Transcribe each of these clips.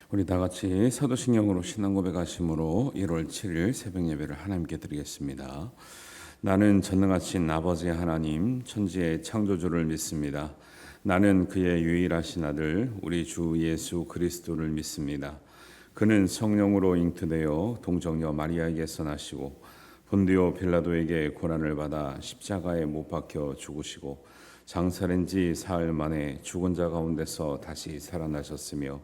우리 다 같이 사도신경으로 신앙 고백하심으로 1월 7일 새벽 예배를 하나님께 드리겠습니다. 나는 전능하신 아버지 하나님 천지의 창조주를 믿습니다. 나는 그의 유일하신 아들 우리 주 예수 그리스도를 믿습니다. 그는 성령으로 잉태되어 동정녀 마리아에게서 나시고 본디오 빌라도에게 고난을 받아 십자가에 못 박혀 죽으시고 장사된 지 사흘 만에 죽은 자 가운데서 다시 살아나셨으며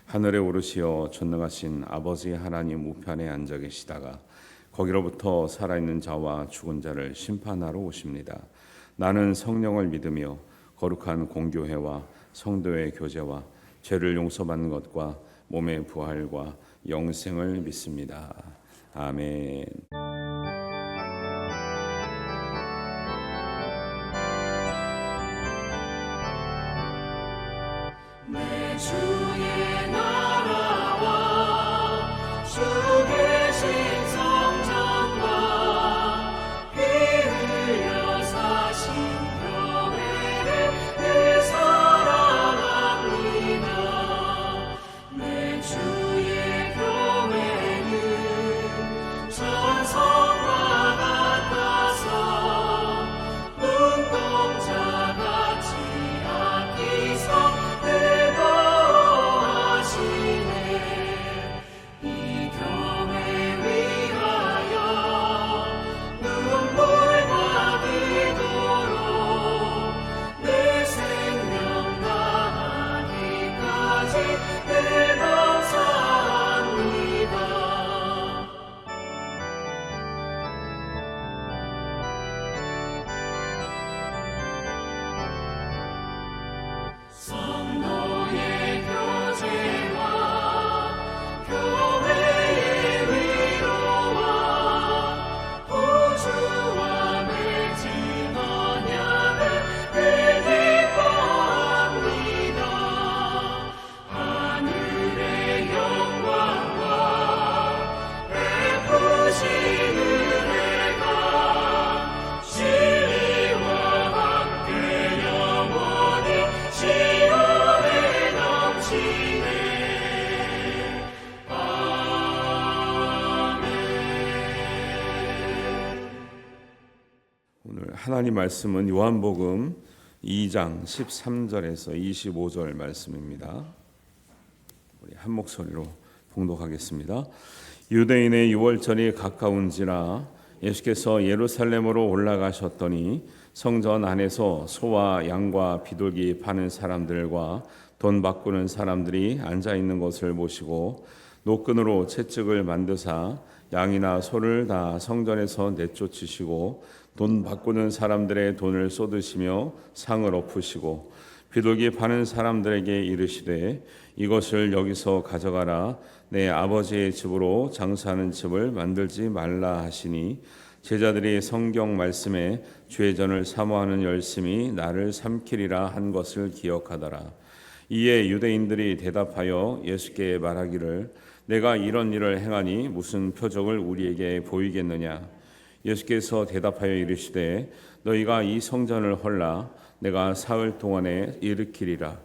하늘에 오르시어 전능하신 아버지 하나님 우편에 앉아 계시다가 거기로부터 살아있는 자와 죽은 자를 심판하러 오십니다. 나는 성령을 믿으며 거룩한 공교회와 성도의 교제와 죄를 용서받는 것과 몸의 부활과 영생을 믿습니다. 아멘. 내 주의 나라와 주 계신 성전과 피 흘려 사신 교회를 늘 사랑합니다. 내 주의 교회는 전성과 같아서 눈동자같이 아끼사 성도의 교제와 교회의 위로와 구주와 맺은 언약을 늘 기뻐합니다. 하늘의 영광과 베푸신 은혜가 진리와 함께 영원히 시온에 넘치네. 아멘. 오늘 하나님 말씀은 요한복음 2장 13절에서 25절 말씀입니다. 우리 한 목소리로 봉독하겠습니다. 유대인의 유월절이 가까운지라 예수께서 예루살렘으로 올라가셨더니 성전 안에서 소와 양과 비둘기 파는 사람들과 돈 바꾸는 사람들이 앉아 있는 것을 보시고 노끈으로 채찍을 만드사 양이나 소를 다 성전에서 내쫓으시고 돈 바꾸는 사람들의 돈을 쏟으시며 상을 엎으시고 비둘기 파는 사람들에게 이르시되 이것을 여기서 가져가라. 내 아버지의 집으로 장사하는 집을 만들지 말라 하시니 제자들이 성경 말씀에 죄전을 사모하는 열심이 나를 삼키리라 한 것을 기억하더라. 이에 유대인들이 대답하여 예수께 말하기를 내가 이런 일을 행하니 무슨 표적을 우리에게 보이겠느냐. 예수께서 대답하여 이르시되 너희가 이 성전을 헐라 내가 사흘 동안에 일으키리라.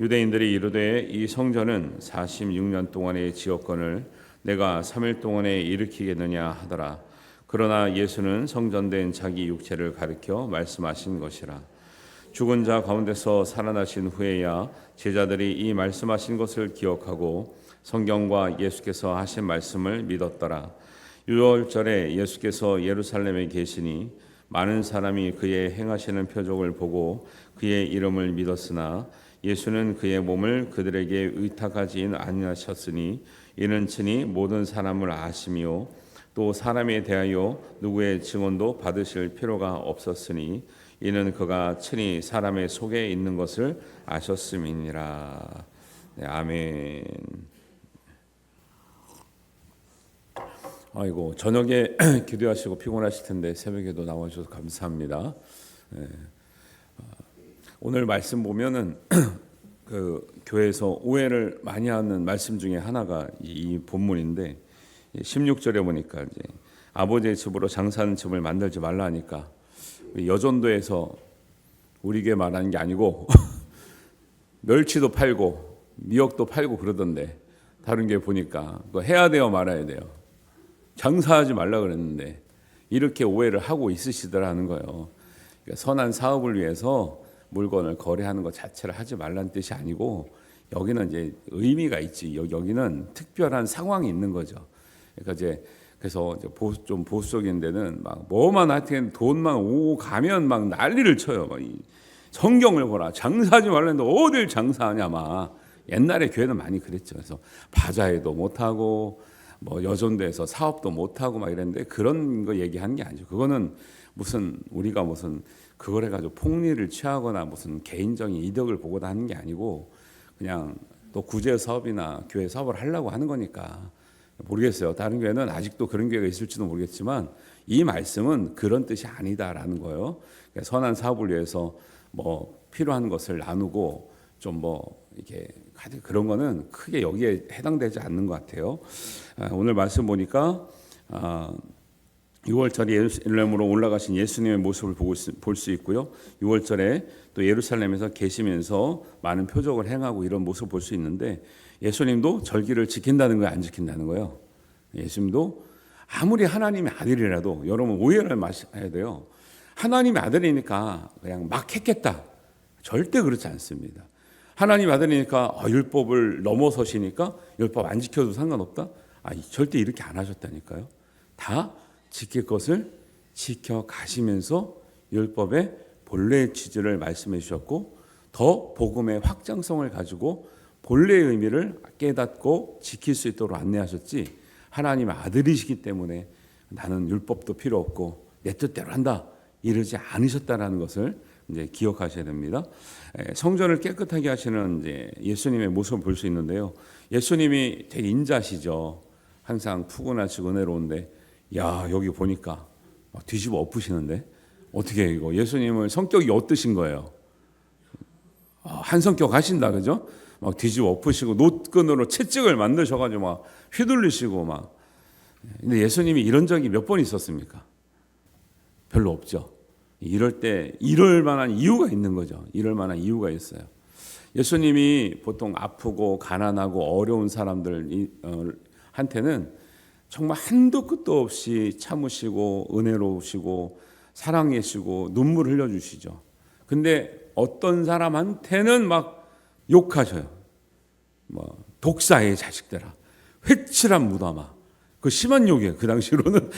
유대인들이 이르되 이 성전은 46년 동안의 지었건을 내가 3일 동안에 일으키겠느냐 하더라. 그러나 예수는 성전된 자기 육체를 가리켜 말씀하신 것이라. 죽은 자 가운데서 살아나신 후에야 제자들이 이 말씀하신 것을 기억하고 성경과 예수께서 하신 말씀을 믿었더라. 유월절에 예수께서 예루살렘에 계시니 많은 사람이 그의 행하시는 표적을 보고 그의 이름을 믿었으나 예수는 그의 몸을 그들에게 의탁하지 아니하셨으니 이는 친히 모든 사람을 아시며 또 사람에 대하여 누구의 증언도 받으실 필요가 없었으니 이는 그가 친히 사람의 속에 있는 것을 아셨음이니라. 네, 아멘. 아이고 저녁에 기도하시고 피곤하실 텐데 새벽에도 나와주셔서 감사합니다. 네. 오늘 말씀 보면은 그 교회에서 오해를 많이 하는 말씀 중에 하나가 이 본문인데 16절에 보니까 이제 아버지의 집으로 장사하는 집을 만들지 말라 하니까 여전도에서 우리에게 말하는 게 아니고 멸치도 팔고 미역도 팔고 그러던데 다른 게 보니까 그거 해야 돼요, 말아야 돼요. 장사하지 말라 그랬는데 이렇게 오해를 하고 있으시더라는 거예요. 그러니까 선한 사업을 위해서 물건을 거래하는 것 자체를 하지 말라는 뜻이 아니고 여기는 이제 의미가 있지. 여기는 특별한 상황이 있는 거죠. 그러니까 이제 그래서 좀 보수적인 데는 막 뭐만 하여튼 돈만 오고 가면 막 난리를 쳐요. 막 성경을 보라. 장사하지 말라는데 어딜 장사하냐 막. 옛날에 교회는 많이 그랬죠. 그래서 바자회도 못 하고 뭐 여전도에서 사업도 못 하고 막 이랬는데 그런 거 얘기하는 게 아니죠. 그거는 무슨 우리가 무슨 그걸 해가지고 폭리를 취하거나 무슨 개인적인 이득을 보고다 하는 게 아니고 그냥 또 구제 사업이나 교회 사업을 하려고 하는 거니까. 모르겠어요. 다른 교회는 아직도 그런 교회가 있을지도 모르겠지만 이 말씀은 그런 뜻이 아니다라는 거예요. 그러니까 선한 사업을 위해서 뭐 필요한 것을 나누고 좀 뭐 이렇게 그런 거는 크게 여기에 해당되지 않는 것 같아요. 오늘 말씀 보니까 6월절에 예루살렘으로 올라가신 예수님의 모습을 볼 수 있고요. 6월절에 또 예루살렘에서 계시면서 많은 표적을 행하고 이런 모습을 볼 수 있는데 예수님도 절기를 지킨다는 거예요, 안 지킨다는 거예요? 예수님도 아무리 하나님의 아들이라도 여러분 오해를 마셔야 돼요. 하나님의 아들이니까 그냥 막 했겠다. 절대 그렇지 않습니다. 하나님의 아들이니까 율법을 넘어서시니까 율법 안 지켜도 상관없다? 절대 이렇게 안 하셨다니까요. 다 지킬 것을 지켜가시면서 율법의 본래의 취지를 말씀해 주셨고 더 복음의 확장성을 가지고 본래의 의미를 깨닫고 지킬 수 있도록 안내하셨지 하나님의 아들이시기 때문에 나는 율법도 필요 없고 내 뜻대로 한다 이러지 않으셨다라는 것을 이제 기억하셔야 됩니다. 성전을 깨끗하게 하시는 이제 예수님의 모습을 볼 수 있는데요. 예수님이 되게 인자시죠. 항상 푸근하시고 은혜로운데 야 여기 보니까 뒤집어 엎으시는데 어떻게 이거 예수님을 성격이 어떠신 거예요? 한 성격 하신다 그죠? 막 뒤집어 엎으시고 노끈으로 채찍을 만드셔가지고 막 휘둘리시고 막. 근데 예수님이 이런 적이 몇 번 있었습니까? 별로 없죠. 이럴 때 이럴 만한 이유가 있는 거죠. 이럴 만한 이유가 있어요. 예수님이 보통 아프고 가난하고 어려운 사람들한테는 정말 한도 끝도 없이 참으시고 은혜로우시고 사랑해주시고 눈물 흘려주시죠. 근데 어떤 사람한테는 막 욕하셔요. 뭐 독사의 자식들아, 회칠한 무덤아. 그 심한 욕이에요. 그 당시로는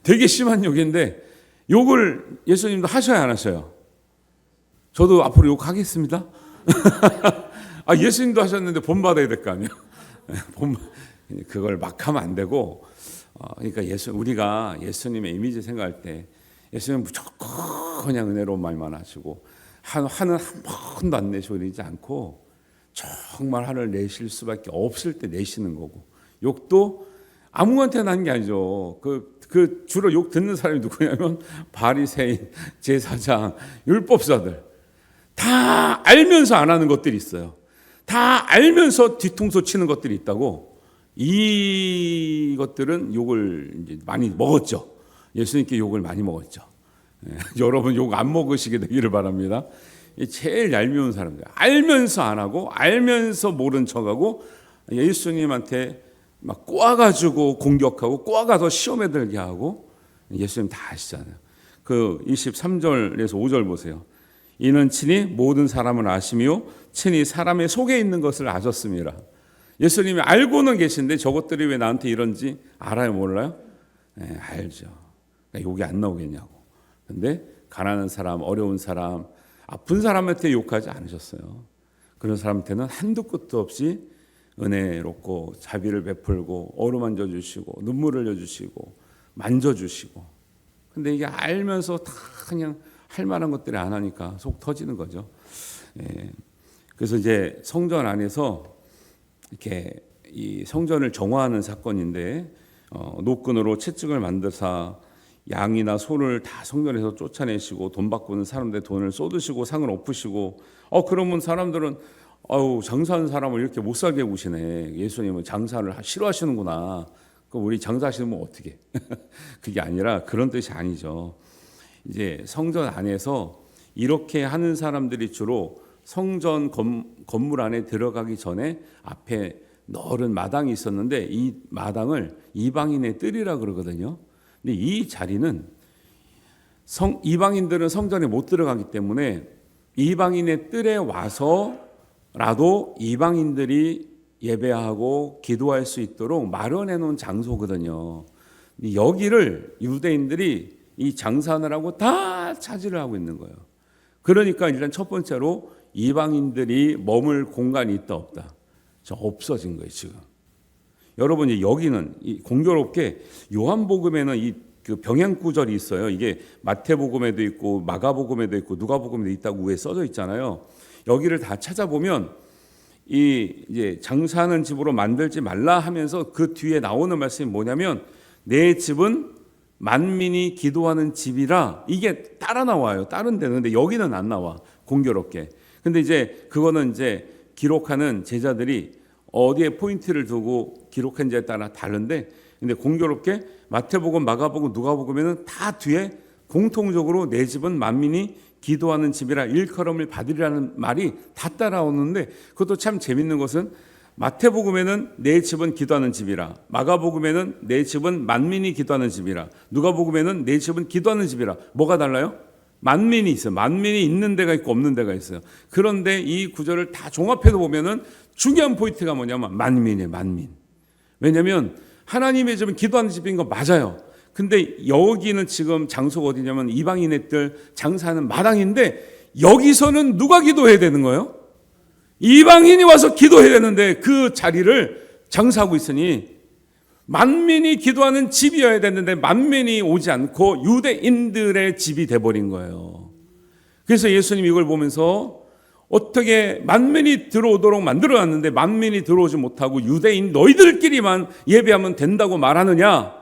되게 심한 욕인데 욕을 예수님도 하셔야 안 하셔요? 저도 앞으로 욕하겠습니다. 예수님도 하셨는데 본받아야 될 거 아니에요. 그걸 막 하면 안 되고 그러니까 우리가 예수님의 이미지 생각할 때 예수님은 무조건 그냥 은혜로운 말만 하시고 화는 한 번도 안 내시지 않고 정말 화를 내실 수밖에 없을 때 내시는 거고 욕도 아무한테나 하는 게 아니죠. 그 주로 욕 듣는 사람이 누구냐면 바리새인, 제사장, 율법사들 다 알면서 안 하는 것들이 있어요. 다 알면서 뒤통수 치는 것들이 있다고. 이것들은 욕을 이제 많이 먹었죠. 예수님께 욕을 많이 먹었죠. 여러분 욕 안 먹으시게 되기를 바랍니다. 제일 얄미운 사람들. 알면서 안 하고 알면서 모른 척하고 예수님한테 막 꼬아가지고 공격하고 꼬아가서 시험에 들게 하고 예수님 다 아시잖아요. 그 23절에서 5절 보세요. 이는 친히 모든 사람을 아시며 친히 사람의 속에 있는 것을 아셨습니다. 예수님이 알고는 계신데 저것들이 왜 나한테 이런지 알아요 몰라요? 네, 알죠. 그러니까 욕이 안 나오겠냐고. 근데 가난한 사람, 어려운 사람, 아픈 사람한테 욕하지 않으셨어요. 그런 사람한테는 한도 끝도 없이 은혜롭고 자비를 베풀고 어루만져 주시고 눈물을 흘려주시고 만져주시고. 근데 이게 알면서 다 그냥 할 만한 것들이 안 하니까 속 터지는 거죠. 그래서 이제 성전 안에서 이렇게 이 성전을 정화하는 사건인데 노끈으로 채찍을 만드사 양이나 소를 다 성전에서 쫓아내시고 돈 바꾸는 사람들 돈을 쏟으시고 상을 엎으시고 그러면 사람들은 장사하는 사람을 이렇게 못 살게 구시네. 예수님은 장사를 싫어하시는구나. 그럼 우리 장사하시는 분 어떻게? 그게 아니라 그런 뜻이 아니죠. 이제 성전 안에서 이렇게 하는 사람들이 주로 성전 건물 안에 들어가기 전에 앞에 넓은 마당이 있었는데 이 마당을 이방인의 뜰이라 그러거든요. 근데 이 자리는 이방인들은 성전에 못 들어가기 때문에 이방인의 뜰에 와서라도 이방인들이 예배하고 기도할 수 있도록 마련해 놓은 장소거든요. 여기를 유대인들이 이 장사하느라고 다 차지를 하고 있는 거예요. 그러니까 일단 첫 번째로 이방인들이 머물 공간이 있다 없다? 저 없어진 거예요 지금. 여러분 여기는 공교롭게 요한복음에는 그 병행 구절이 있어요. 이게 마태복음에도 있고 마가복음에도 있고 누가복음에도 있다고 위에 써져 있잖아요. 여기를 다 찾아보면 이제 장사하는 집으로 만들지 말라 하면서 그 뒤에 나오는 말씀이 뭐냐면 내 집은 만민이 기도하는 집이라 이게 따라 나와요. 다른 데는. 근데 여기는 안 나와. 공교롭게. 근데 이제 그거는 이제 기록하는 제자들이 어디에 포인트를 두고 기록한지에 따라 다른데 근데 공교롭게 마태복음, 마가복음, 누가복음에는 다 뒤에 공통적으로 내 집은 만민이 기도하는 집이라 일컬음을 받으리라는 말이 다 따라오는데 그것도 참 재밌는 것은 마태복음에는 내 집은 기도하는 집이라, 마가복음에는 내 집은 만민이 기도하는 집이라, 누가복음에는 내 집은 기도하는 집이라. 뭐가 달라요? 만민이 있어요. 만민이 있는 데가 있고 없는 데가 있어요. 그런데 이 구절을 다 종합해서 보면은 중요한 포인트가 뭐냐면 만민이에요. 만민. 왜냐하면 하나님의 집은 기도하는 집인 거 맞아요. 근데 여기는 지금 장소가 어디냐면 이방인의 뜰 장사하는 마당인데 여기서는 누가 기도해야 되는 거예요? 이방인이 와서 기도해야 되는데 그 자리를 장사하고 있으니 만민이 기도하는 집이어야 되는데 만민이 오지 않고 유대인들의 집이 돼버린 거예요. 그래서 예수님 이걸 보면서 어떻게 만민이 들어오도록 만들어놨는데 만민이 들어오지 못하고 유대인 너희들끼리만 예배하면 된다고 말하느냐.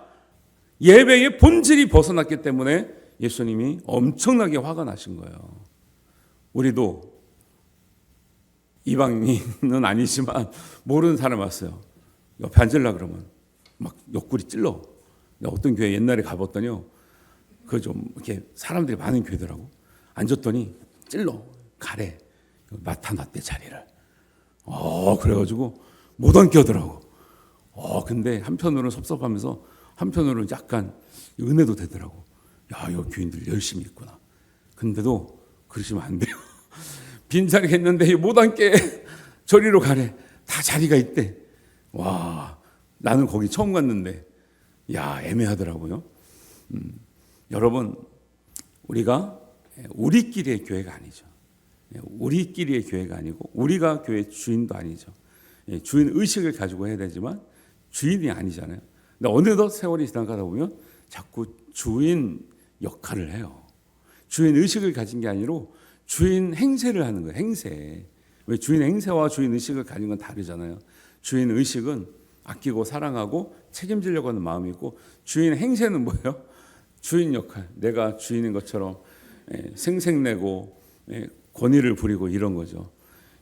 예배의 본질이 벗어났기 때문에 예수님이 엄청나게 화가 나신 거예요. 우리도 이방인은 아니지만 모르는 사람 왔어요. 옆에 앉으려고 그러면 막 옆구리 찔러. 내가 어떤 교회 옛날에 가봤더니요. 그 좀 이렇게 사람들이 많은 교회더라고. 앉았더니 찔러. 가래. 맡아놨대 자리를. 그래가지고 못 앉겠더라고. 근데 한편으로는 섭섭하면서 한편으로는 약간 은혜도 되더라고. 야, 이 교인들 열심히 있구나. 근데도 그러시면 안 돼요. 빈자리가 있는데 못 앉게 저리로 가래. 다 자리가 있대. 와, 나는 거기 처음 갔는데 야, 애매하더라고요. 여러분, 우리가 우리끼리의 교회가 아니죠. 우리끼리의 교회가 아니고 우리가 교회 주인도 아니죠. 주인 의식을 가지고 해야 되지만 주인이 아니잖아요. 근데 어느덧 세월이 지나가다 보면 자꾸 주인 역할을 해요. 주인 의식을 가진 게 아니라 주인 행세를 하는 거예요. 행세. 왜 주인 행세와 주인 의식을 가진 건 다르잖아요. 주인 의식은 아끼고 사랑하고 책임지려고 하는 마음이 있고 주인 행세는 뭐예요? 주인 역할. 내가 주인인 것처럼 생색내고 권위를 부리고 이런 거죠.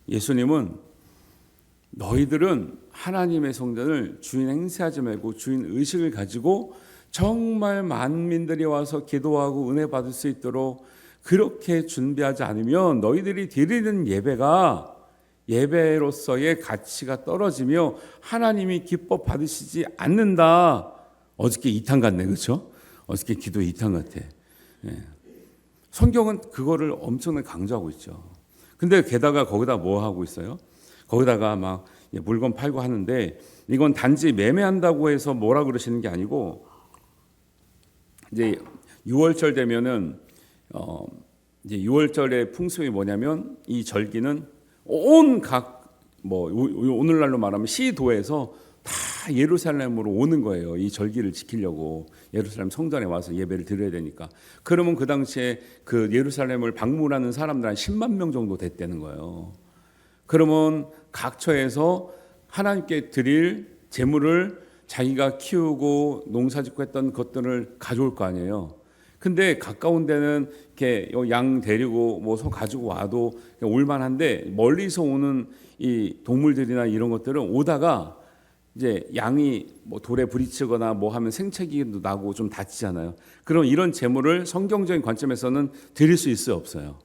예수님은 너희들은 하나님의 성전을 주인 행세하지 말고 주인 의식을 가지고 정말 만민들이 와서 기도하고 은혜 받을 수 있도록 그렇게 준비하지 않으면 너희들이 드리는 예배가 예배로서의 가치가 떨어지며 하나님이 기뻐 받으시지 않는다. 어저께 2탄 같네, 그렇죠? 어저께 기도 2탄 같아. 성경은 그거를 엄청나게 강조하고 있죠. 근데 게다가 거기다 뭐 하고 있어요? 거기다가 막 물건 팔고 하는데 이건 단지 매매한다고 해서 뭐라 그러시는 게 아니고 이제 6월절 되면은 이제 6월절의 풍습이 뭐냐면 이 절기는 온 각 뭐 오늘날로 말하면 시도에서 다 예루살렘으로 오는 거예요. 이 절기를 지키려고 예루살렘 성전에 와서 예배를 드려야 되니까. 그러면 그 당시에 그 예루살렘을 방문하는 사람들 한 10만 명 정도 됐다는 거예요. 그러면 각 처에서 하나님께 드릴 재물을 자기가 키우고 농사짓고 했던 것들을 가져올 거 아니에요. 근데 가까운 데는 이렇게 양 데리고 뭐 소 가지고 와도 올만한데 멀리서 오는 이 동물들이나 이런 것들은 오다가 이제 양이 뭐 돌에 부딪히거나 뭐 하면 생채기도 나고 좀 다치잖아요. 그럼 이런 재물을 성경적인 관점에서는 드릴 수 있어요, 없어요?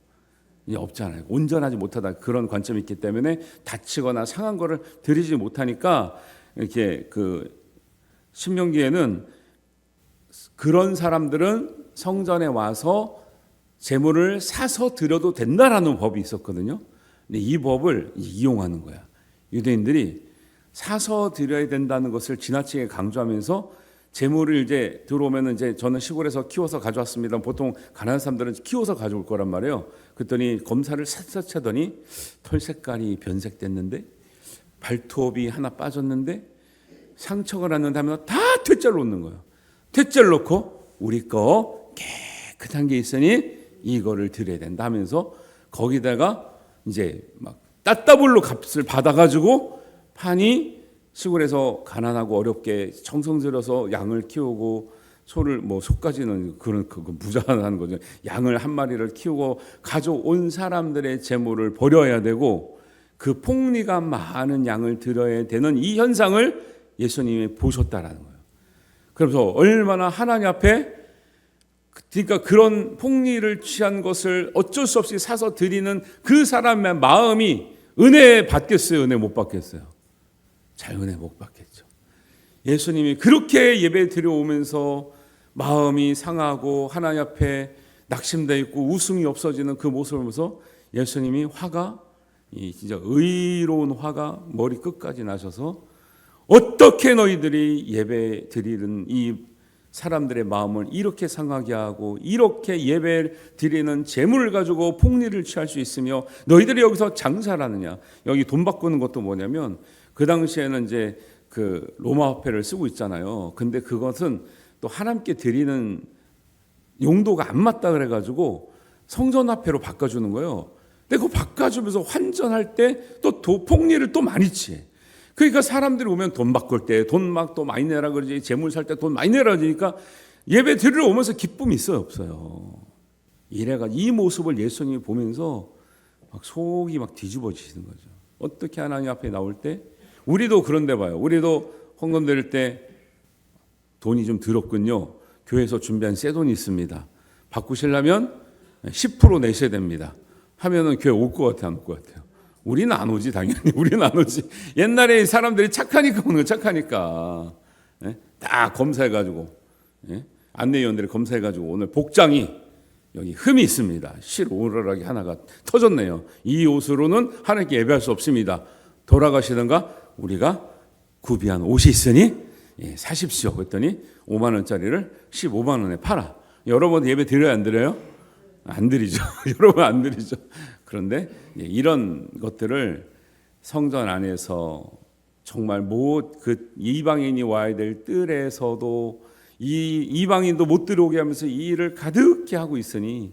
이제 없잖아요. 온전하지 못하다 그런 관점이 있기 때문에 다치거나 상한 거를 드리지 못하니까 이렇게 그 신명기에는 그런 사람들은 성전에 와서 제물을 사서 드려도 된다라는 법이 있었거든요. 근데 이 법을 이용하는 거야. 유대인들이 사서 드려야 된다는 것을 지나치게 강조하면서 제물을 이제 들어오면은 이제 저는 시골에서 키워서 가져왔습니다. 보통 가난한 사람들은 키워서 가져올 거란 말이에요. 그랬더니 검사를 샅샅이 하더니 털 색깔이 변색됐는데 발톱이 하나 빠졌는데 상처가 났는데 하면 다 퇴짜를 놓는 거예요. 퇴짜를 놓고 우리 거 깨끗한 게 있으니 이거를 드려야 된다 하면서 거기다가 이제 막 따따블로 값을 받아가지고 판이 시골에서 가난하고 어렵게 정성 들여서 양을 키우고 소를 뭐 소까지는 그런 부자하는 거죠. 양을 한 마리를 키우고 가져온 사람들의 재물을 버려야 되고 그 폭리가 많은 양을 드려야 되는 이 현상을 예수님이 보셨다라는 거예요. 그래서 얼마나 하나님 앞에 그러니까 그런 폭리를 취한 것을 어쩔 수 없이 사서 드리는 그 사람의 마음이 은혜 받겠어요? 은혜 못 받겠어요? 잘 은혜 못 받겠죠. 예수님이 그렇게 예배 드려오면서 마음이 상하고 하나님 앞에 낙심되어 있고 웃음이 없어지는 그 모습을 보면서 예수님이 화가 진짜 의로운 화가 머리 끝까지 나셔서 어떻게 너희들이 예배 드리는 이 사람들의 마음을 이렇게 상하게 하고 이렇게 예배 드리는 재물을 가지고 폭리를 취할 수 있으며 너희들이 여기서 장사를 하느냐. 여기 돈 바꾸는 것도 뭐냐면 그 당시에는 이제 그 로마 화폐를 쓰고 있잖아요. 근데 그것은 또 하나님께 드리는 용도가 안 맞다 그래가지고 성전 화폐로 바꿔주는 거예요. 근데 그거 바꿔주면서 환전할 때 또 폭리를 또 많이 취해. 그러니까 사람들이 오면 돈 바꿀 때 돈 막 또 많이 내라 그러지, 재물 살 때 돈 많이 내라 그러니까 예배 드리러 오면서 기쁨이 있어요, 없어요? 이래가 이 모습을 예수님이 보면서 막 속이 막 뒤집어지시는 거죠. 어떻게 하나님 앞에 나올 때 우리도 그런데 봐요. 우리도 헌금 드릴 때 돈이 좀 들었군요. 교회에서 준비한 새 돈이 있습니다. 바꾸시려면 10% 내셔야 됩니다. 하면은 교회 올 것 같아요, 안 올 것 같아요? 우리는 안 오지, 당연히. 우리는 안 오지. 옛날에 사람들이 착하니까 오는 거, 착하니까. 다 검사해가지고, 안내위원들이 검사해가지고 오늘 복장이 여기 흠이 있습니다. 실오르락이 하나가 터졌네요. 이 옷으로는 하나님께 예배할 수 없습니다. 돌아가시던가 우리가 구비한 옷이 있으니 사십시오. 그랬더니 5만 원짜리를 15만 원에 팔아. 여러분 예배 드려요, 안 드려요? 안 드리죠. 여러분 안 드리죠. 그런데 이런 것들을 성전 안에서 정말 그 이방인이 와야 될 뜰에서도 이 이방인도 못 들어오게 하면서 이 일을 가득히 하고 있으니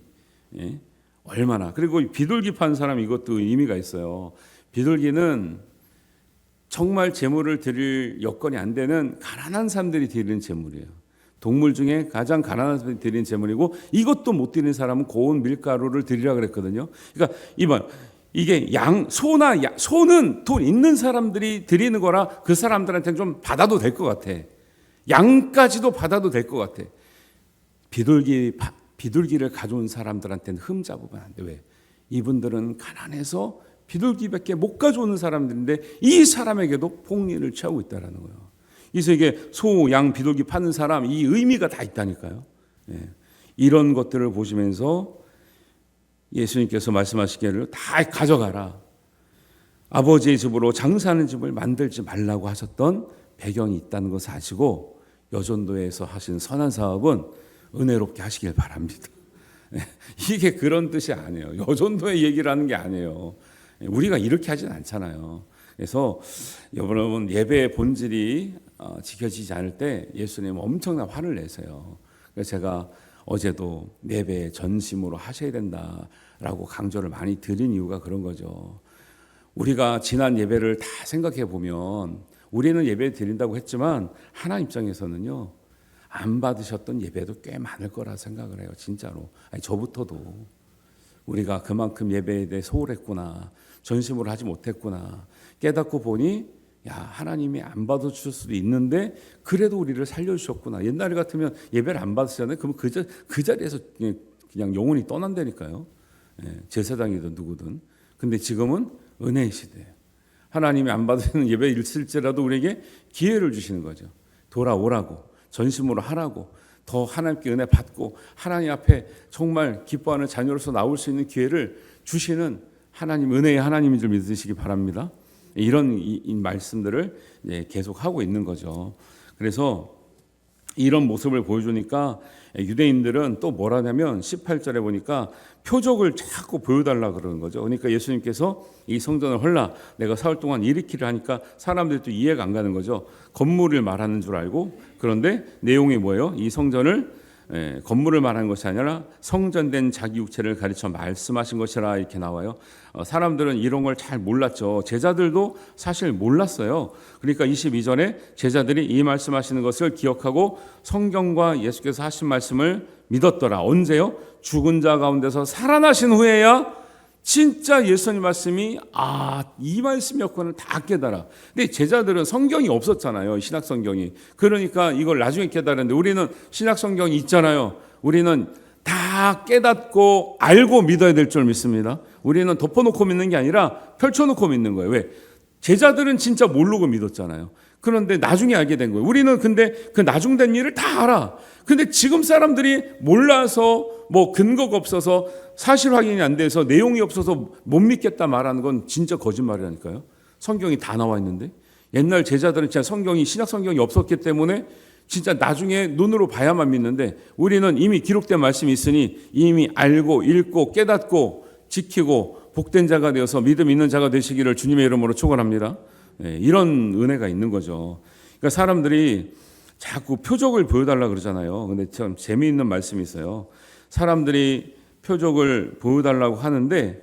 얼마나. 그리고 비둘기 파는 사람 이것도 의미가 있어요. 비둘기는 정말 제물을 드릴 여건이 안 되는 가난한 사람들이 드리는 제물이에요. 동물 중에 가장 가난한 사람이 드리는 제물이고 이것도 못 드리는 사람은 고운 밀가루를 드리라 그랬거든요. 그러니까 이게 소는 돈 있는 사람들이 드리는 거라 그 사람들한테는 좀 받아도 될 것 같아. 양까지도 받아도 될 것 같아. 비둘기를 가져온 사람들한테는 흠잡으면 안 돼. 왜? 이분들은 가난해서 비둘기밖에 못 가져오는 사람들인데 이 사람에게도 폭리를 취하고 있다는 거예요. 그래서 이게 소, 양, 비둘기 파는 사람 이 의미가 다 있다니까요. 이런 것들을 보시면서 예수님께서 말씀하시기를 다 가져가라. 아버지의 집으로 장사하는 집을 만들지 말라고 하셨던 배경이 있다는 것을 아시고 여전도에서 하신 선한 사업은 은혜롭게 하시길 바랍니다. 이게 그런 뜻이 아니에요. 여전도의 얘기를 하는 게 아니에요. 우리가 이렇게 하진 않잖아요. 그래서 여러분 예배의 본질이 지켜지지 않을 때 예수님은 엄청난 화를 내세요. 그래서 제가 어제도 예배 전심으로 하셔야 된다라고 강조를 많이 드린 이유가 그런 거죠. 우리가 지난 예배를 다 생각해 보면 우리는 예배 드린다고 했지만 하나님 입장에서는요 안 받으셨던 예배도 꽤 많을 거라 생각을 해요. 진짜로. 아니, 저부터도 우리가 그만큼 예배에 대해 소홀했구나, 전심으로 하지 못했구나 깨닫고 보니 야 하나님이 안 받아주실 수도 있는데 그래도 우리를 살려주셨구나. 옛날 같으면 예배를 안 받으시잖아요. 그러면 그 자리에서 그냥 영혼이 떠난다니까요. 제사장이든 누구든. 근데 지금은 은혜의 시대예요. 하나님이 안 받으시는 예배 있을지라도 우리에게 기회를 주시는 거죠. 돌아오라고, 전심으로 하라고, 더 하나님께 은혜 받고 하나님 앞에 정말 기뻐하는 자녀로서 나올 수 있는 기회를 주시는 하나님, 은혜의 하나님인 줄 믿으시기 바랍니다. 이런 이 말씀들을 계속 하고 있는 거죠. 그래서 이런 모습을 보여주니까 유대인들은 또 뭐라냐면 18절에 보니까 표적을 자꾸 보여달라 그러는 거죠. 그러니까 예수님께서 이 성전을 헐라 내가 사흘 동안 일으키를 하니까 사람들이 또 이해가 안 가는 거죠. 건물을 말하는 줄 알고, 그런데 내용이 뭐예요? 이 성전을 건물을 말하는 것이 아니라 성전된 자기 육체를 가르쳐 말씀하신 것이라 이렇게 나와요. 사람들은 이런 걸 잘 몰랐죠. 제자들도 사실 몰랐어요. 그러니까 22절에 제자들이 이 말씀하시는 것을 기억하고 성경과 예수께서 하신 말씀을 믿었더라. 언제요? 죽은 자 가운데서 살아나신 후에야 진짜 예수님 말씀이 이 말씀이었구나 다 깨달아. 근데 제자들은 성경이 없었잖아요. 신약 성경이. 그러니까 이걸 나중에 깨달았는데 우리는 신약 성경이 있잖아요. 우리는 다 깨닫고 알고 믿어야 될 줄 믿습니다. 우리는 덮어놓고 믿는 게 아니라 펼쳐놓고 믿는 거예요. 왜? 제자들은 진짜 모르고 믿었잖아요. 그런데 나중에 알게 된 거예요. 우리는 근데 그 나중된 일을 다 알아. 근데 지금 사람들이 몰라서 근거가 없어서 사실 확인이 안 돼서 내용이 없어서 못 믿겠다 말하는 건 진짜 거짓말이라니까요. 성경이 다 나와 있는데 옛날 제자들은 진짜 성경이 신약 성경이 없었기 때문에 진짜 나중에 눈으로 봐야만 믿는데 우리는 이미 기록된 말씀이 있으니 이미 알고 읽고 깨닫고 지키고 복된 자가 되어서 믿음 있는 자가 되시기를 주님의 이름으로 축원합니다. 이런 은혜가 있는 거죠. 그러니까 사람들이 자꾸 표적을 보여달라 그러잖아요. 근데 참 재미있는 말씀이 있어요. 사람들이 표적을 보여달라고 하는데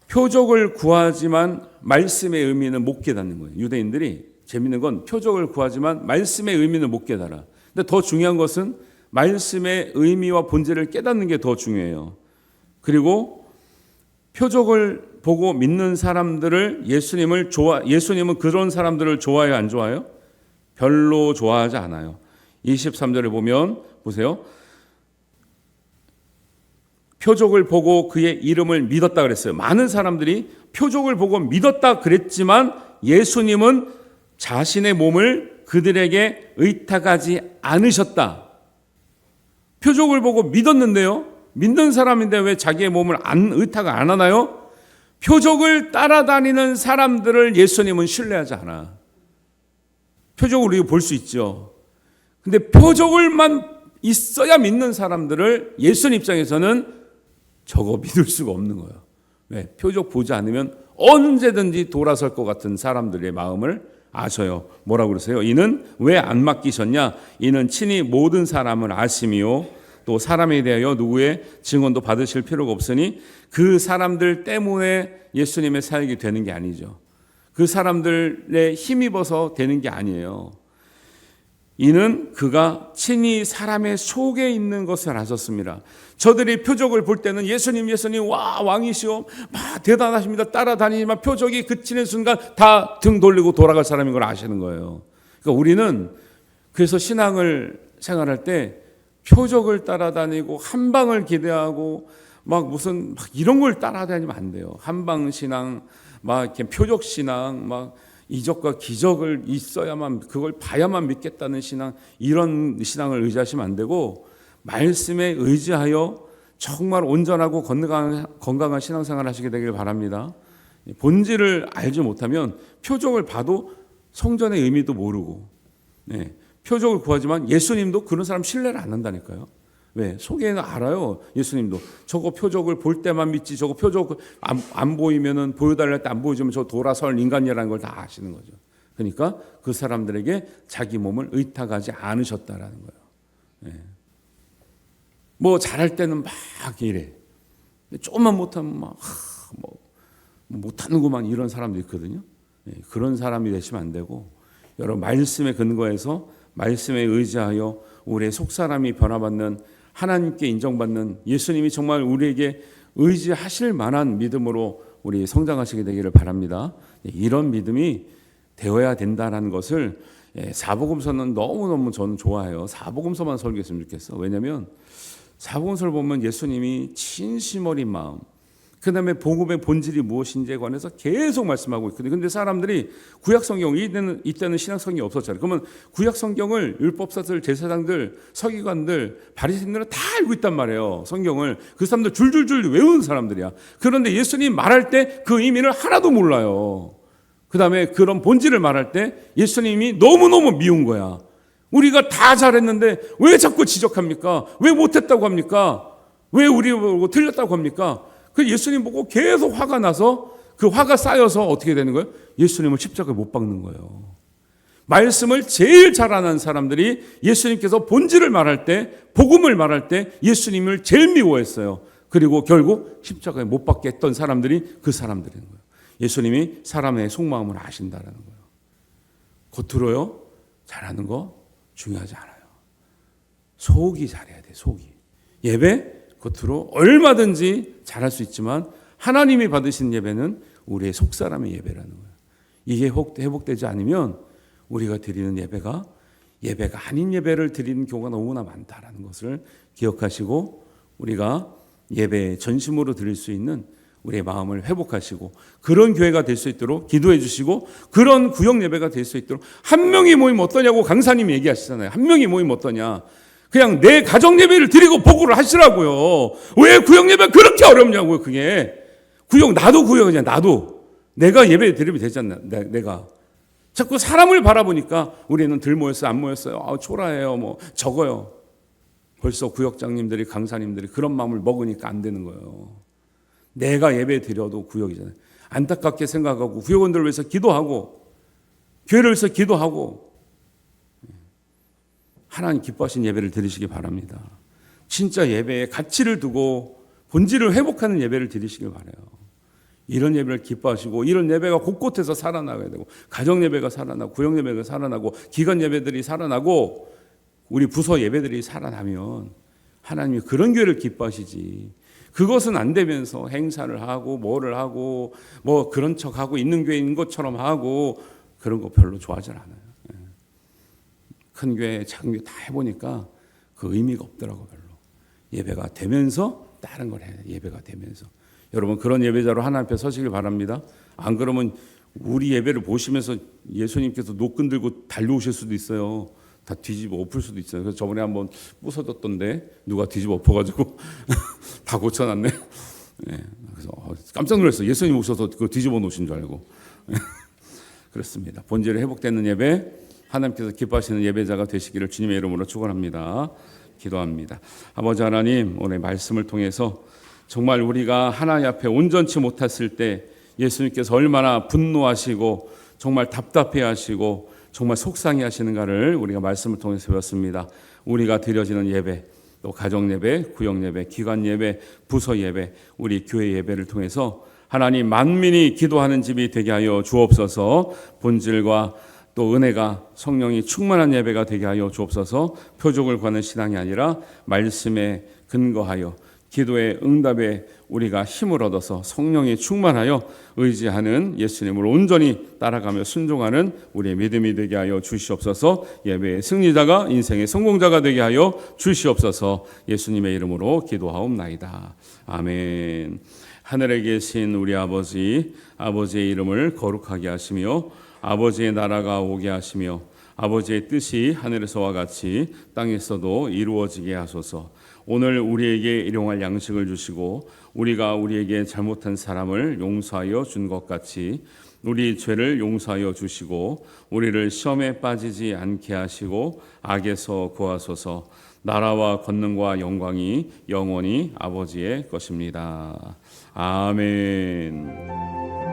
표적을 구하지만 말씀의 의미는 못 깨닫는 거예요. 유대인들이 재미있는 건 표적을 구하지만 말씀의 의미는 못 깨달아. 근데 더 중요한 것은 말씀의 의미와 본질을 깨닫는 게 더 중요해요. 그리고 표적을 보고 믿는 사람들을 예수님은 그런 사람들을 좋아해요, 안 좋아해요? 별로 좋아하지 않아요. 23절에 보면 보세요. 표적을 보고 그의 이름을 믿었다 그랬어요. 많은 사람들이 표적을 보고 믿었다 그랬지만 예수님은 자신의 몸을 그들에게 의탁하지 않으셨다. 표적을 보고 믿었는데요. 믿는 사람인데 왜 자기의 몸을 의탁 안 하나요? 표적을 따라다니는 사람들을 예수님은 신뢰하지 않아. 표적을 우리가 볼 수 있죠. 근데 표적을만 있어야 믿는 사람들을 예수님 입장에서는 저거 믿을 수가 없는 거예요. 왜? 표적 보지 않으면 언제든지 돌아설 것 같은 사람들의 마음을 아셔요. 뭐라고 그러세요? 이는 왜 안 맡기셨냐? 이는 친히 모든 사람을 아심이요. 또 사람에 대하여 누구의 증언도 받으실 필요가 없으니 그 사람들 때문에 예수님의 사역이 되는 게 아니죠. 그 사람들에 힘입어서 되는 게 아니에요. 이는 그가 친히 사람의 속에 있는 것을 아셨습니다. 저들이 표적을 볼 때는 예수님 와 왕이시오 대단하십니다 따라다니지만 표적이 그치는 순간 다 등 돌리고 돌아갈 사람인 걸 아시는 거예요. 그러니까 우리는 그래서 신앙을 생활할 때 표적을 따라다니고 한방을 기대하고 무슨 이런 걸 따라다니면 안 돼요. 한방 신앙 이렇게 표적 신앙 이적과 기적을 있어야만 그걸 봐야만 믿겠다는 신앙, 이런 신앙을 의지하시면 안 되고 말씀에 의지하여 정말 온전하고 건강한 신앙생활 하시게 되길 바랍니다. 본질을 알지 못하면 표적을 봐도 성전의 의미도 모르고 표적을 구하지만 예수님도 그런 사람 신뢰를 안 한다니까요. 왜? 속에는 알아요. 예수님도 저거 표적을 볼 때만 믿지 저거 표적 안 보이면은 보여달랄 때 안 보여주면 저 돌아설 인간이라는 걸 다 아시는 거죠. 그러니까 그 사람들에게 자기 몸을 의탁하지 않으셨다라는 거예요. 잘할 때는 막 이래. 조금만 못하면 못하는구만 이런 사람도 있거든요. 그런 사람이 되시면 안 되고 여러분 말씀에 근거해서 말씀에 의지하여 우리의 속사람이 변화받는 하나님께 인정받는 예수님이 정말 우리에게 의지하실 만한 믿음으로 우리 성장하시게 되기를 바랍니다. 이런 믿음이 되어야 된다는 것을 사복음서는 너무너무 저는 좋아해요. 사복음서만 설교했으면 좋겠어. 왜냐하면 사복음서를 보면 예수님이 진심 어린 마음, 그 다음에 복음의 본질이 무엇인지에 관해서 계속 말씀하고 있거든요. 그런데 사람들이 구약성경, 이때는 신약성경이 없었잖아요. 그러면 구약성경을 율법사들, 제사장들, 서기관들, 바리새인들은 다 알고 있단 말이에요. 성경을. 그 사람들 줄줄줄 외우는 사람들이야. 그런데 예수님 말할 때 그 의미를 하나도 몰라요. 그 다음에 그런 본질을 말할 때 예수님이 너무너무 미운 거야. 우리가 다 잘했는데 왜 자꾸 지적합니까? 왜 못했다고 합니까? 왜 우리 보고 틀렸다고 합니까? 그 예수님 보고 계속 화가 나서 그 화가 쌓여서 어떻게 되는 거예요? 예수님을 십자가에 못 박는 거예요. 말씀을 제일 잘 아는 사람들이 예수님께서 본질을 말할 때, 복음을 말할 때 예수님을 제일 미워했어요. 그리고 결국 십자가에 못 박게 했던 사람들이 그 사람들인 거예요. 예수님이 사람의 속마음을 아신다라는 거예요. 겉으로요, 잘하는 거 중요하지 않아요. 속이 잘해야 돼, 속이. 예배 겉으로 얼마든지 잘할 수 있지만 하나님이 받으신 예배는 우리의 속사람의 예배라는 거예요. 이게 회복되지 않으면 우리가 드리는 예배가 아닌 예배를 드리는 경우가 너무나 많다라는 것을 기억하시고 우리가 예배에 전심으로 드릴 수 있는 우리의 마음을 회복하시고 그런 교회가 될 수 있도록 기도해 주시고 그런 구역 예배가 될 수 있도록 한 명이 모이면 어떠냐고 강사님이 얘기하시잖아요. 한 명이 모이면 어떠냐. 그냥 내 가정 예배를 드리고 보고를 하시라고요. 왜 구역 예배가 그렇게 어렵냐고요. 그게 나도 구역이냐. 나도 내가 예배 드리면 되잖아. 내가 자꾸 사람을 바라보니까 우리는 들 모였어요, 안 모였어요. 초라해요, 뭐 적어요. 벌써 구역장님들이 강사님들이 그런 마음을 먹으니까 안 되는 거예요. 내가 예배 드려도 구역이잖아요. 안타깝게 생각하고 구역원들을 위해서 기도하고 교회를 위해서 기도하고 하나님 기뻐하신 예배를 드리시기 바랍니다. 진짜 예배에 가치를 두고 본질을 회복하는 예배를 드리시길 바라요. 이런 예배를 기뻐하시고 이런 예배가 곳곳에서 살아나가야 되고 가정 예배가 살아나고 구역 예배가 살아나고 기관 예배들이 살아나고 우리 부서 예배들이 살아나면 하나님이 그런 교회를 기뻐하시지. 그것은 안 되면서 행사를 하고 뭐를 하고 뭐 그런 척하고 있는 교회인 것처럼 하고 그런 거 별로 좋아하지 않아요. 큰 교회, 작은 교회 다 해보니까 그 의미가 없더라고 별로. 예배가 되면서 다른 걸 해야 돼. 예배가 되면서. 여러분 그런 예배자로 하나님 앞에 서시길 바랍니다. 안 그러면 우리 예배를 보시면서 예수님께서 노끈 들고 달려오실 수도 있어요. 다 뒤집어 엎을 수도 있어요. 그래서 저번에 한번 부서졌던데 누가 뒤집어 엎어가지고 다 고쳐놨네. 네, 그래서 깜짝 놀랐어요. 예수님 오셔서 그거 뒤집어 놓으신 줄 알고. 그렇습니다. 본질이 회복되는 예배, 하나님께서 기뻐하시는 예배자가 되시기를 주님의 이름으로 축원합니다. 기도합니다. 아버지 하나님, 오늘 말씀을 통해서 정말 우리가 하나님 앞에 온전치 못했을 때 예수님께서 얼마나 분노하시고 정말 답답해하시고 정말 속상해하시는가를 우리가 말씀을 통해서 배웠습니다. 우리가 드려지는 예배, 또 가정 예배, 구역 예배, 기관 예배, 부서 예배, 우리 교회 예배를 통해서 하나님 만민이 기도하는 집이 되게 하여 주옵소서. 본질과 또 은혜가 성령이 충만한 예배가 되게 하여 주옵소서. 표적을 구하는 신앙이 아니라 말씀에 근거하여 기도의 응답에 우리가 힘을 얻어서 성령이 충만하여 의지하는 예수님을 온전히 따라가며 순종하는 우리의 믿음이 되게 하여 주시옵소서. 예배의 승리자가 인생의 성공자가 되게 하여 주시옵소서. 예수님의 이름으로 기도하옵나이다. 아멘. 하늘에 계신 우리 아버지, 아버지의 이름을 거룩하게 하시며 아버지의 나라가 오게 하시며 아버지의 뜻이 하늘에서와 같이 땅에서도 이루어지게 하소서. 오늘 우리에게 일용할 양식을 주시고 우리가 우리에게 잘못한 사람을 용서하여 준 것 같이 우리 죄를 용서하여 주시고 우리를 시험에 빠지지 않게 하시고 악에서 구하소서. 나라와 권능과 영광이 영원히 아버지의 것입니다. 아멘.